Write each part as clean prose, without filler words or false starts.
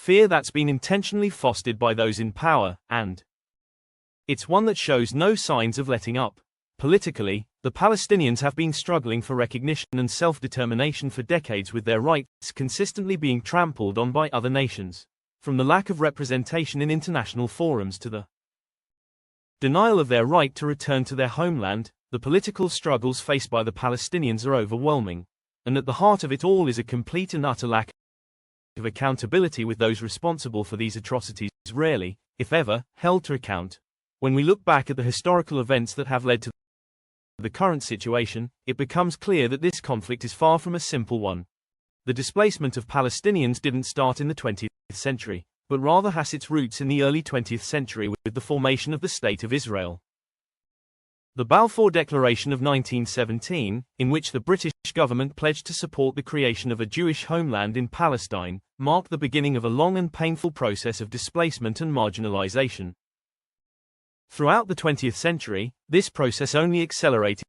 fear that's been intentionally fostered by those in power, and it's one that shows no signs of letting up. Politically, the Palestinians have been struggling for recognition and self-determination for decades, with their rights consistently being trampled on by other nations. From the lack of representation in international forums to the denial of their right to return to their homeland, the political struggles faced by the Palestinians are overwhelming. And at the heart of it all is a complete and utter lack of accountability, with those responsible for these atrocities rarely, if ever, held to account. When we look back at the historical events that have led to the current situation, it becomes clear that this conflict is far from a simple one. The displacement of Palestinians didn't start in the 20th century, but rather has its roots in the early 20th century with the formation of the State of Israel. The Balfour Declaration of 1917, in which the British government pledged to support the creation of a Jewish homeland in Palestine, marked the beginning of a long and painful process of displacement and marginalization. Throughout the 20th century, this process only accelerated,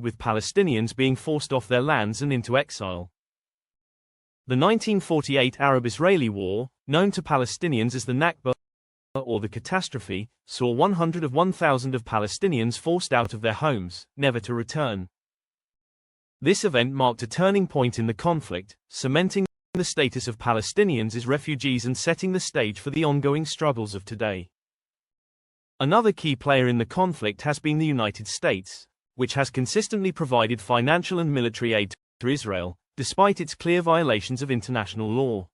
with Palestinians being forced off their lands and into exile. The 1948 Arab-Israeli War, known to Palestinians as the Nakba, or the catastrophe, saw 101,000 of Palestinians forced out of their homes, never to return. This event marked a turning point in the conflict, cementing the status of Palestinians as refugees and setting the stage for the ongoing struggles of today. Another key player in the conflict has been the United States, which has consistently provided financial and military aid to Israel, despite its clear violations of international law.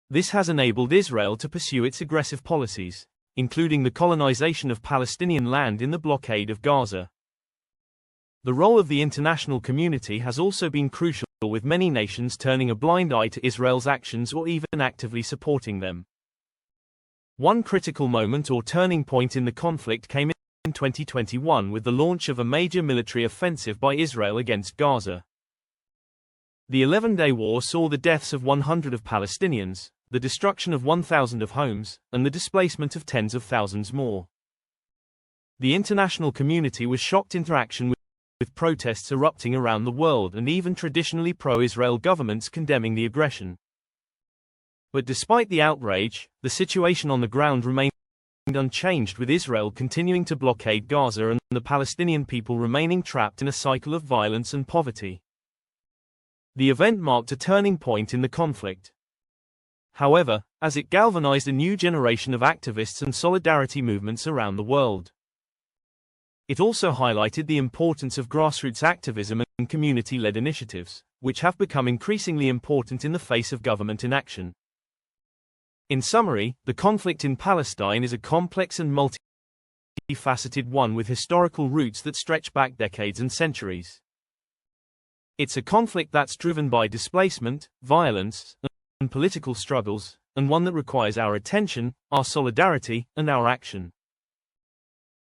This has enabled Israel to pursue its aggressive policies, including the colonization of Palestinian land in the blockade of Gaza. The role of the international community has also been crucial, with many nations turning a blind eye to Israel's actions or even actively supporting them. One critical moment or turning point in the conflict came in 2021 with the launch of a major military offensive by Israel against Gaza. The 11-day war saw the deaths of 100 of Palestinians, the destruction of 1,000 of homes, and the displacement of tens of thousands more. The international community was shocked into action, with protests erupting around the world and even traditionally pro-Israel governments condemning the aggression. But despite the outrage, the situation on the ground remained unchanged, with Israel continuing to blockade Gaza and the Palestinian people remaining trapped in a cycle of violence and poverty. The event marked a turning point in the conflict. However, as it galvanized a new generation of activists and solidarity movements around the world. It also highlighted the importance of grassroots activism and community-led initiatives, which have become increasingly important in the face of government inaction. In summary, the conflict in Palestine is a complex and multifaceted one with historical roots that stretch back decades and centuries. It's a conflict that's driven by displacement, violence, and political struggles, and one that requires our attention, our solidarity, and our action.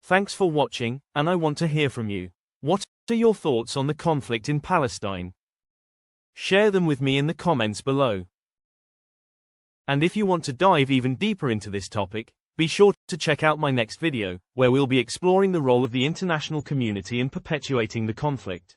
Thanks for watching, and I want to hear from you. What are your thoughts on the conflict in Palestine? Share them with me in the comments below. And if you want to dive even deeper into this topic, be sure to check out my next video, where we'll be exploring the role of the international community in perpetuating the conflict.